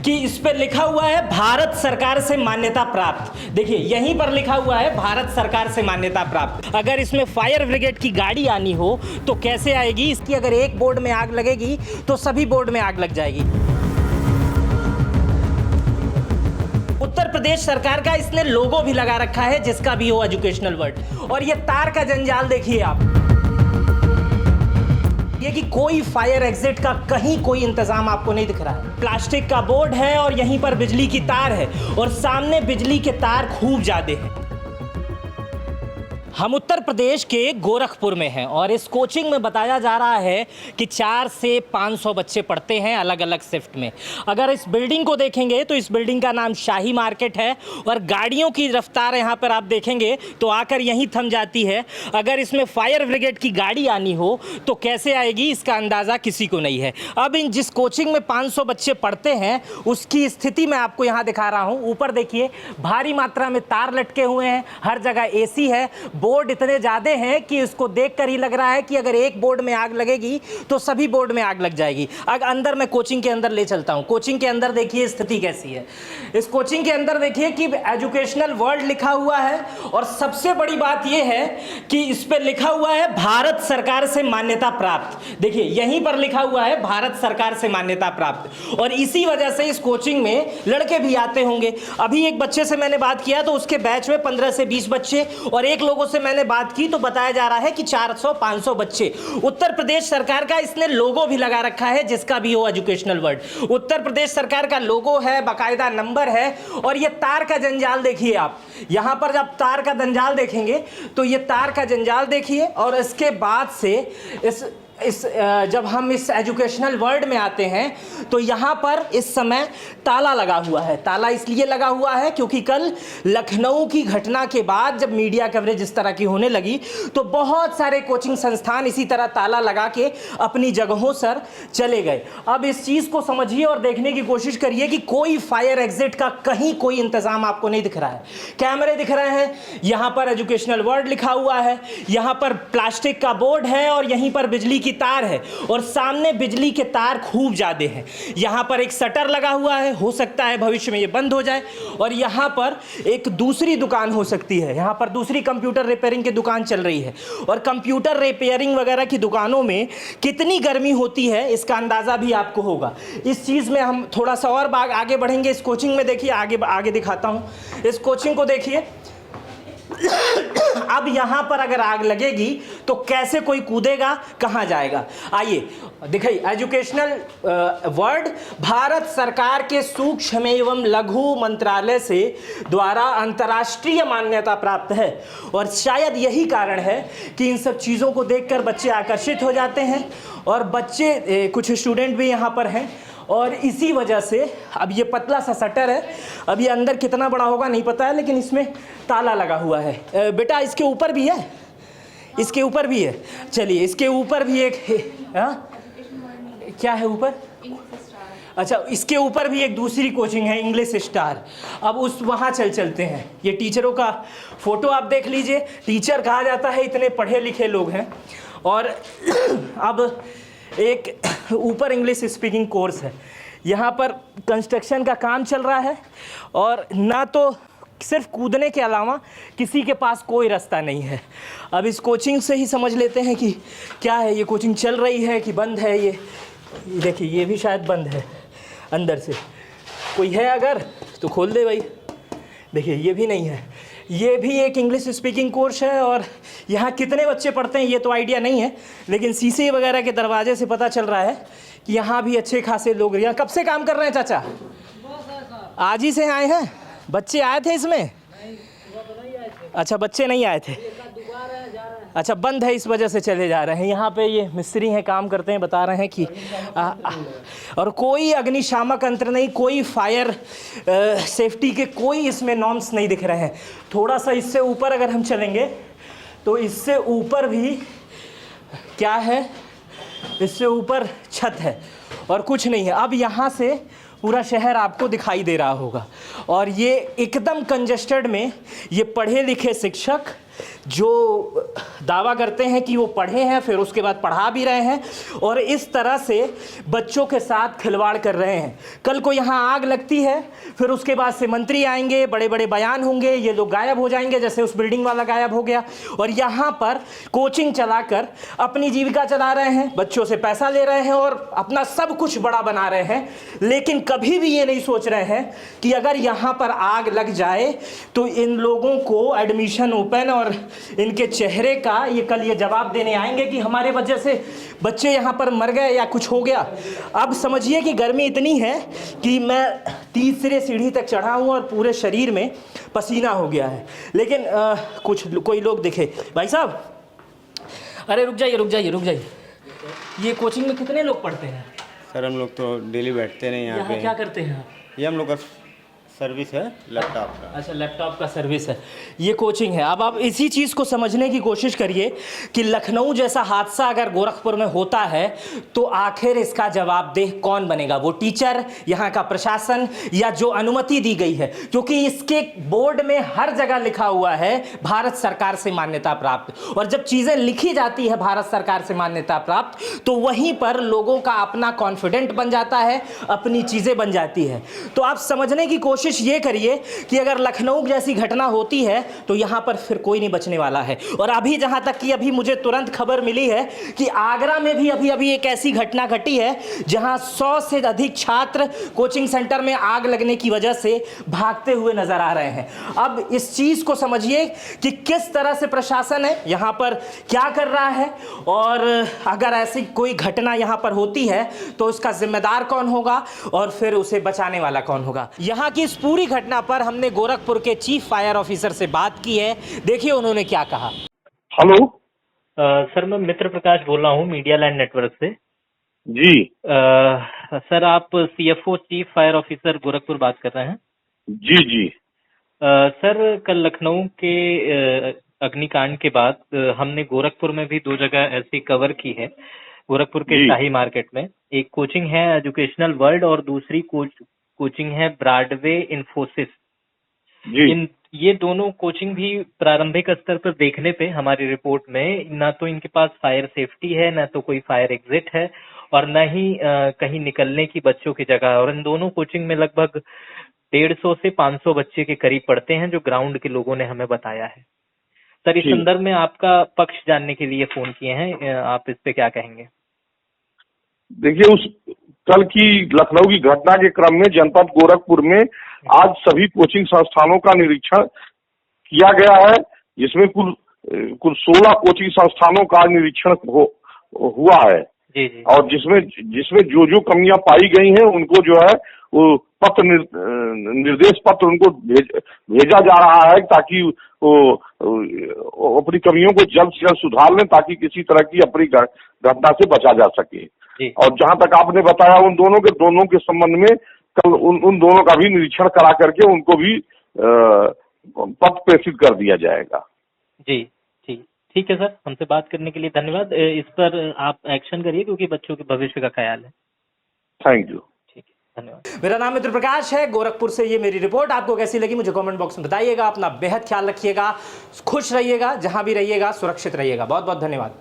कि इस पे लिखा हुआ है भारत सरकार से मान्यता प्राप्त। देखिए यहीं पर लिखा हुआ है भारत सरकार से मान्यता प्राप्त। अगर इसमें फायर ब्रिगेड की गाड़ी आनी हो तो कैसे आएगी? इसकी अगर एक बोर्ड में आग लगेगी तो सभी बोर्ड में आग लग जाएगी। उत्तर प्रदेश सरकार का इसने लोगो भी लगा रखा है जिसका भी हो एजुकेशनल वर्ड। और ये तार का जंजाल देखिए आप, ये कि कोई फायर एग्जिट का कहीं कोई इंतजाम आपको नहीं दिख रहा है। प्लास्टिक का बोर्ड है और यहीं पर बिजली की तार है और सामने बिजली के तार खूब ज्यादा हैं। हम उत्तर प्रदेश के गोरखपुर में हैं और इस कोचिंग में बताया जा रहा है कि 4 से 500 बच्चे पढ़ते हैं अलग अलग शिफ्ट में। अगर इस बिल्डिंग को देखेंगे तो इस बिल्डिंग का नाम शाही मार्केट है और गाड़ियों की रफ्तार यहाँ पर आप देखेंगे तो आकर यहीं थम जाती है। अगर इसमें फायर ब्रिगेड की गाड़ी आनी हो तो कैसे आएगी इसका अंदाज़ा किसी को नहीं है। अब इन जिस कोचिंग में 500 बच्चे पढ़ते हैं उसकी स्थिति मैं आपको यहाँ दिखा रहा हूँ। ऊपर देखिए भारी मात्रा में तार लटके हुए हैं, हर जगह AC है, बोर्ड इतने ज्यादा हैं कि इसको देखकर ही लग रहा है कि अगर एक बोर्ड में आग लगेगी तो सभी बोर्ड में आग लग जाएगी। अगर अंदर मैं कोचिंग के अंदर ले चलता हूं। कोचिंग के अंदर देखिए स्थिति कैसी है। इस कोचिंग के अंदर देखिए कि एजुकेशनल वर्ल्ड लिखा हुआ है और सबसे बड़ी बात यह है कि इस पे लिखा हुआ है भारत सरकार से मान्यता प्राप्त। देखिए यहीं पर लिखा हुआ है भारत सरकार से मान्यता प्राप्त और इसी वजह से इस कोचिंग में लड़के भी आते होंगे। अभी एक बच्चे से मैंने बात किया तो उसके बैच में 15 से 20 बच्चे और एक लोगों से मैंने बात की तो बताया जा रहा है कि 400-500 बच्चे। उत्तर प्रदेश सरकार का इसने लोगो भी लगा रखा है जिसका भी हो एजुकेशनल वर्ड। उत्तर प्रदेश सरकार का लोगो है, बाकायदा नंबर है और ये तार का जंजाल देखिए आप। यहां पर जब तार का जंजाल देखेंगे तो ये तार का जंजाल देखिए और इसके बाद से जब हम इस एजुकेशनल वर्ल्ड में आते हैं तो यहाँ पर इस समय ताला लगा हुआ है। ताला इसलिए लगा हुआ है क्योंकि कल लखनऊ की घटना के बाद जब मीडिया कवरेज इस तरह की होने लगी तो बहुत सारे कोचिंग संस्थान इसी तरह ताला लगा के अपनी जगहों पर चले गए। अब इस चीज़ को समझिए और देखने की कोशिश करिए कि कोई फायर एग्जिट का कहीं कोई इंतजाम आपको नहीं दिख रहा है। कैमरे दिख रहे हैं, यहाँ पर एजुकेशनल वर्ल्ड लिखा हुआ है, यहाँ पर प्लास्टिक का बोर्ड है और यहीं पर बिजली की तार है और सामने बिजली के तार खूब ज्यादा हैं। यहां पर एक शटर लगा हुआ है, हो सकता है भविष्य में ये बंद हो जाए और यहां पर एक दूसरी दुकान हो सकती है। यहां पर दूसरी कंप्यूटर रिपेयरिंग की दुकान चल रही है और कंप्यूटर रिपेयरिंग वगैरह की दुकानों में कितनी गर्मी होती है इसका अंदाजा भी आपको होगा। इस चीज में हम थोड़ा सा और आगे बढ़ेंगे। इस कोचिंग में देखिए, आगे दिखाता हूं। इस कोचिंग को देखिए, अब यहां पर अगर आग लगेगी तो कैसे कोई कूदेगा, कहां जाएगा? आइए दिखाइए। एजुकेशनल वर्ड भारत सरकार के सूक्ष्म एवं लघु मंत्रालय से द्वारा अंतर्राष्ट्रीय मान्यता प्राप्त है और शायद यही कारण है कि इन सब चीज़ों को देखकर बच्चे आकर्षित हो जाते हैं और बच्चे कुछ स्टूडेंट भी यहाँ पर हैं और इसी वजह से अब ये पतला सा शटर है। अब ये अंदर कितना बड़ा होगा नहीं पता है, लेकिन इसमें ताला लगा हुआ है। बेटा इसके ऊपर भी है, इसके ऊपर भी है। चलिए इसके ऊपर भी एक है। क्या है ऊपर? अच्छा, इसके ऊपर भी एक दूसरी कोचिंग है, इंग्लिश स्टार। अब उस वहाँ चलते हैं। ये टीचरों का फोटो आप देख लीजिए। टीचर कहा जाता है इतने पढ़े लिखे लोग हैं और अब एक ऊपर इंग्लिश स्पीकिंग कोर्स है। यहाँ पर कंस्ट्रक्शन का काम चल रहा है और ना तो सिर्फ कूदने के अलावा किसी के पास कोई रास्ता नहीं है। अब इस कोचिंग से ही समझ लेते हैं कि क्या है, ये कोचिंग चल रही है कि बंद है। ये देखिए, ये भी शायद बंद है। अंदर से कोई है अगर तो खोल दे भाई। देखिए ये भी नहीं है। ये भी एक इंग्लिश स्पीकिंग कोर्स है और यहाँ कितने बच्चे पढ़ते हैं ये तो आइडिया नहीं है, लेकिन शीशे वगैरह के दरवाजे से पता चल रहा है कि यहाँ भी अच्छे खासे लोग। यहाँ कब से काम कर रहे हैं चाचा? आज ही से आए हैं? बच्चे आए थे इसमें? अच्छा, बच्चे नहीं आए थे। अच्छा, बंद है इस वजह से चले जा रहे हैं। यहाँ पे ये मिस्त्री हैं, काम करते हैं, बता रहे हैं कि और कोई अग्निशामक यंत्र नहीं, कोई फायर सेफ्टी के कोई इसमें नॉर्म्स नहीं दिख रहे हैं। थोड़ा सा इससे ऊपर अगर हम चलेंगे तो इससे ऊपर भी क्या है, इससे ऊपर छत है और कुछ नहीं है। अब यहाँ से पूरा शहर आपको दिखाई दे रहा होगा और ये एकदम कंजेस्टेड में ये पढ़े लिखे शिक्षक जो दावा करते हैं कि वो पढ़े हैं, फिर उसके बाद पढ़ा भी रहे हैं और इस तरह से बच्चों के साथ खिलवाड़ कर रहे हैं। कल को यहाँ आग लगती है, फिर उसके बाद से मंत्री आएंगे, बड़े बड़े बयान होंगे, ये लोग गायब हो जाएंगे जैसे उस बिल्डिंग वाला गायब हो गया। और यहाँ पर कोचिंग चलाकर अपनी जीविका चला रहे हैं, बच्चों से पैसा ले रहे हैं और अपना सब कुछ बड़ा बना रहे हैं। लेकिन कभी भी ये नहीं सोच रहे हैं कि अगर यहाँ पर आग लग जाए तो इन लोगों को एडमिशन ओपन और इनके चेहरे का ये कल ये जवाब देने आएंगे कि हमारे वजह से बच्चे यहाँ पर मर गए या कुछ हो गया। अब समझिए कि गर्मी इतनी है कि मैं तीसरे सीढ़ी तक चढ़ा हूँ और पूरे शरीर में पसीना हो गया है। लेकिन कोई लोग दिखे। भाई साहब, अरे रुक जाइए। ये कोचिंग में कितने लोग पढ़ते हैं? सर हम लोग तो डेली बैठते नहीं यहाँ पे। क्या करते हैं? ये हम लोग का सर्विस है लैपटॉप का। अच्छा, लैपटॉप का सर्विस है, ये कोचिंग है। अब आप इसी चीज़ को समझने की कोशिश करिए कि लखनऊ जैसा हादसा अगर गोरखपुर में होता है तो आखिर इसका जवाबदेह कौन बनेगा? वो टीचर, यहाँ का प्रशासन, या जो अनुमति दी गई है? क्योंकि इसके बोर्ड में हर जगह लिखा हुआ है भारत सरकार से मान्यता प्राप्त, और जब चीज़ें लिखी जाती है भारत सरकार से मान्यता प्राप्त तो वहीं पर लोगों का अपना कॉन्फिडेंट बन जाता है, अपनी चीज़ें बन जाती है। तो आप समझने की कोशिश ये करिए कि अगर लखनऊ जैसी घटना होती है तो यहां पर फिर कोई नहीं बचने वाला है। और अभी जहां तक कि अभी मुझे तुरंत खबर मिली है कि आगरा में भी अभी एक ऐसी घटना घटी है जहां 100 से अधिक छात्र कोचिंग सेंटर में आग लगने की वजह से भागते हुए नजर आ रहे हैं। अब इस चीज को समझिए कि किस तरह से प्रशासन है यहां पर क्या कर रहा है, और अगर ऐसी कोई घटना यहां पर होती है तो उसका जिम्मेदार कौन होगा और फिर उसे बचाने वाला कौन होगा। यहां की पूरी घटना पर हमने गोरखपुर के चीफ फायर ऑफिसर से बात की है, देखिए उन्होंने क्या कहा। हेलो सर, मैं मित्र प्रकाश बोल रहा हूँ मीडिया लैंड नेटवर्क से। जी। सर, आप CFO chief fire officer Gorakhpur बात कर रहे हैं? जी जी। सर, कल लखनऊ के अग्निकांड के बाद हमने गोरखपुर में भी 2 जगह ऐसी कवर की है। गोरखपुर के शाही मार्केट में एक कोचिंग है एजुकेशनल वर्ल्ड और दूसरी कोचिंग है ब्रॉडवे इन्फोसिस। ये दोनों कोचिंग भी प्रारंभिक स्तर पर देखने पे हमारी रिपोर्ट में ना तो इनके पास फायर सेफ्टी है, ना तो कोई फायर एग्जिट है, और न ही कहीं निकलने की बच्चों की जगह है। और इन दोनों कोचिंग में लगभग 150 से 500 बच्चे के करीब पढ़ते हैं, जो ग्राउंड के लोगों ने हमें बताया है। सर, इस संदर्भ में आपका पक्ष जानने के लिए फोन किए हैं, आप इस पे क्या कहेंगे? देखिए, उस कल की लखनऊ की घटना के क्रम में जनपद गोरखपुर में आज सभी कोचिंग संस्थानों का निरीक्षण किया गया है, जिसमें कुल 16 कोचिंग संस्थानों का निरीक्षण हुआ है। जी जी। और जिसमें जो कमियां पाई गई हैं उनको जो है वो निर्देश पत्र उनको भेजा जा रहा है ताकि वो अपनी कमियों को जल्द से जल्द सुधार लें, ताकि किसी तरह की अपनी घटना से बचा जा सके। और जहां तक आपने बताया उन दोनों के संबंध में कल उन दोनों का भी निरीक्षण करा करके उनको भी पत्र प्रेषित कर दिया जाएगा। जी ठीक है सर, हमसे बात करने के लिए धन्यवाद। इस पर आप एक्शन करिए क्योंकि बच्चों के भविष्य का ख्याल है। Thank you. ठीक है, धन्यवाद। मेरा नाम मित्र प्रकाश है, गोरखपुर से ये मेरी रिपोर्ट। आपको कैसी लगी मुझे कमेंट बॉक्स में बताइएगा। अपना बेहद ख्याल रखिएगा, खुश रहिएगा, जहां भी रहिएगा सुरक्षित रहिएगा। बहुत बहुत धन्यवाद।